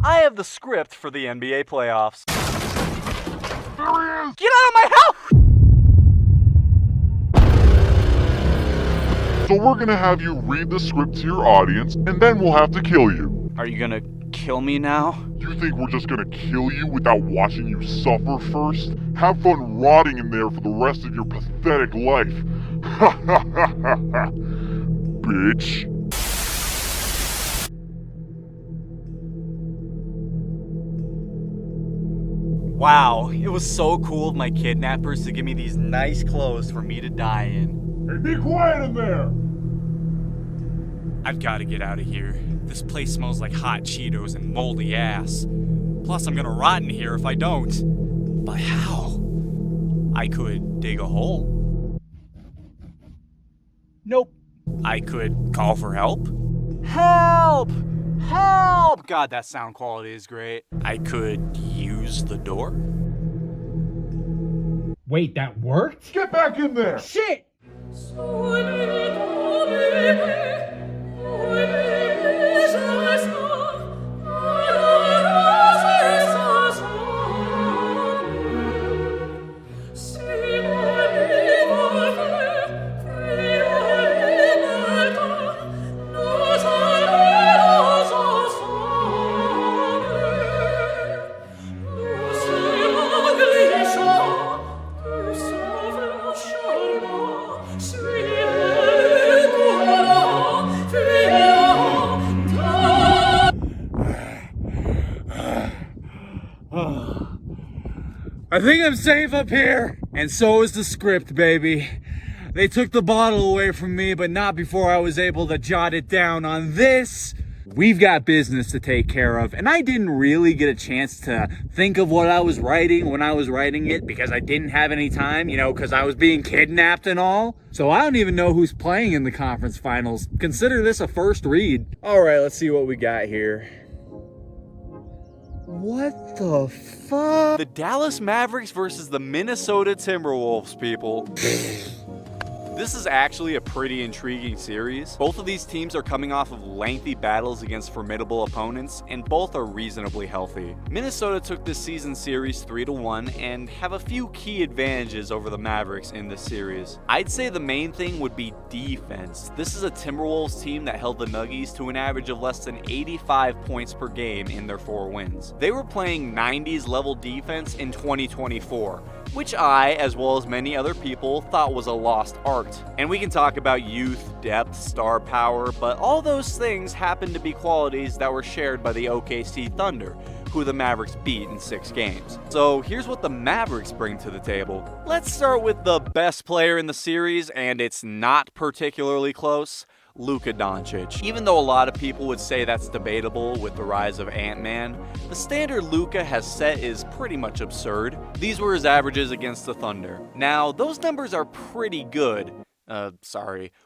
I have the script for the NBA playoffs. There he is! Get out of my house! So we're gonna have you read the script to your audience, and then we'll have to kill you. Are you gonna kill me now? You think we're just gonna kill you without watching you suffer first? Have fun rotting in there for the rest of your pathetic life. Ha ha ha ha ha, bitch. Wow, it was so cool of my kidnappers to give me these nice clothes for me to die in. Hey, be quiet in there! I've got to get out of here. This place smells like hot Cheetos and moldy ass. Plus, I'm gonna rot in here if I don't. But how? I could dig a hole. Nope. I could call for help. Help! Help! God, that sound quality is great. I could use the door. Wait, that worked? Get back in there! Shit! I think I'm safe up here. And so is the script, baby. They took the bottle away from me, but not before I was able to jot it down on this. We've got business to take care of, and I didn't really get a chance to think of what I was writing when I was writing it because I didn't have any time, because I was being kidnapped and all. So I don't even know who's playing in the conference finals. Consider this a first read. All right, let's see what we got here. What the fuck? The Dallas Mavericks versus the Minnesota Timberwolves, people. This is actually a pretty intriguing series. Both of these teams are coming off of lengthy battles against formidable opponents, and both are reasonably healthy. Minnesota took this season's series 3-1 and have a few key advantages over the Mavericks in this series. I'd say the main thing would be defense. This is a Timberwolves team that held the Nuggies to an average of less than 85 points per game in their 4 wins. They were playing 90s level defense in 2024, which I, as well as many other people, thought was a lost art. And we can talk about youth, depth, star power, but all those things happen to be qualities that were shared by the OKC Thunder, who the Mavericks beat in 6 games. So here's what the Mavericks bring to the table. Let's start with the best player in the series, and it's not particularly close. Luka Doncic. Even though a lot of people would say that's debatable with the rise of Ant-Man, the standard Luka has set is pretty much absurd. These were his averages against the Thunder. Now, those numbers are pretty good.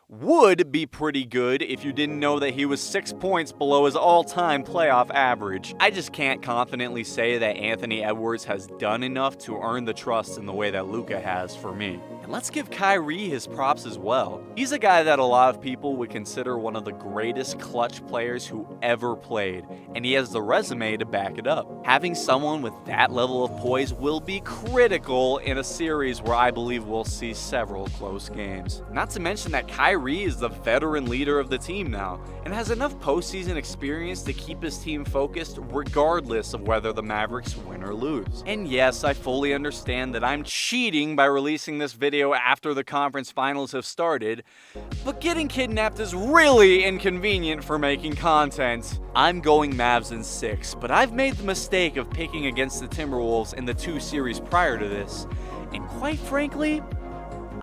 Would be pretty good if you didn't know that he was 6 points below his all-time playoff average. I just can't confidently say that Anthony Edwards has done enough to earn the trust in the way that Luka has for me. And let's give Kyrie his props as well. He's a guy that a lot of people would consider one of the greatest clutch players who ever played, and he has the resume to back it up. Having someone with that level of poise will be critical in a series where I believe we'll see several close games. Not to mention that Kyrie is the veteran leader of the team now, and has enough postseason experience to keep his team focused regardless of whether the Mavericks win or lose. And yes, I fully understand that I'm cheating by releasing this video after the conference finals have started, but getting kidnapped is really inconvenient for making content. I'm going Mavs in 6, but I've made the mistake of picking against the Timberwolves in the 2 series prior to this, and quite frankly,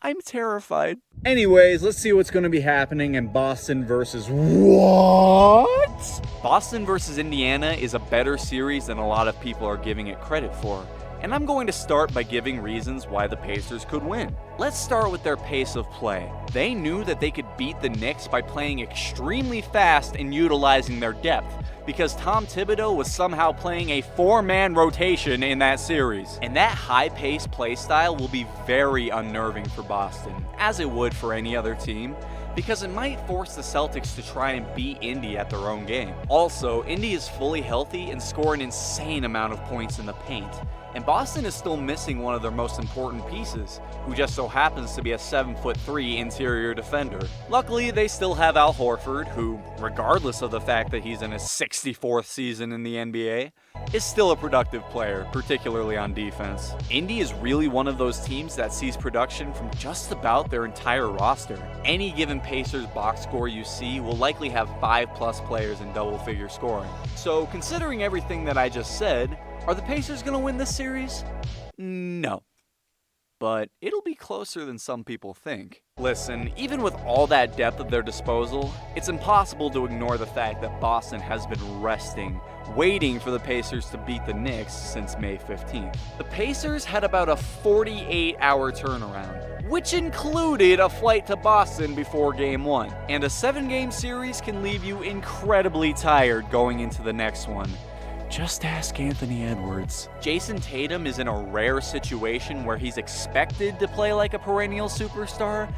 I'm terrified. Anyways, let's see what's going to be happening in Boston versus what? Boston versus Indiana is a better series than a lot of people are giving it credit for. And I'm going to start by giving reasons why the Pacers could win. Let's start with their pace of play. They knew that they could beat the Knicks by playing extremely fast and utilizing their depth, because Tom Thibodeau was somehow playing a 4-man rotation in that series. And that high-paced play style will be very unnerving for Boston, as it would for any other team, because it might force the Celtics to try and beat Indy at their own game. Also, Indy is fully healthy and score an insane amount of points in the paint. And Boston is still missing one of their most important pieces, who just so happens to be a 7'3" interior defender. Luckily, they still have Al Horford, who, regardless of the fact that he's in his 64th season in the NBA, is still a productive player, particularly on defense. Indy is really one of those teams that sees production from just about their entire roster. Any given Pacers box score you see will likely have 5+ players in double-figure scoring. So, considering everything that I just said, are the Pacers going to win this series? No. But it'll be closer than some people think. Listen, even with all that depth at their disposal, it's impossible to ignore the fact that Boston has been resting, waiting for the Pacers to beat the Knicks since May 15th. The Pacers had about a 48-hour turnaround, which included a flight to Boston before Game 1. And a 7-game series can leave you incredibly tired going into the next one. Just ask Anthony Edwards. Jason Tatum is in a rare situation where he's expected to play like a perennial superstar,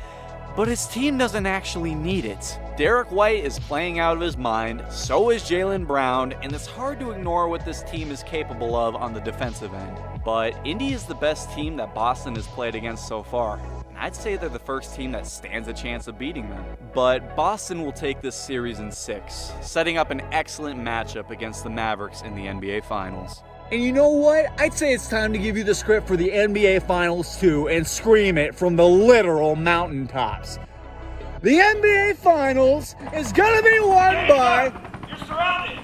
but his team doesn't actually need it. Derek White is playing out of his mind, so is Jaylen Brown, and it's hard to ignore what this team is capable of on the defensive end. But Indy is the best team that Boston has played against so far. I'd say they're the first team that stands a chance of beating them. But Boston will take this series in 6, setting up an excellent matchup against the Mavericks in the NBA Finals. And you know what? I'd say it's time to give you the script for the NBA Finals too and scream it from the literal mountaintops. The NBA Finals is gonna be won by... You're surrounded!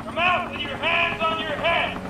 Come out with your hands on your head!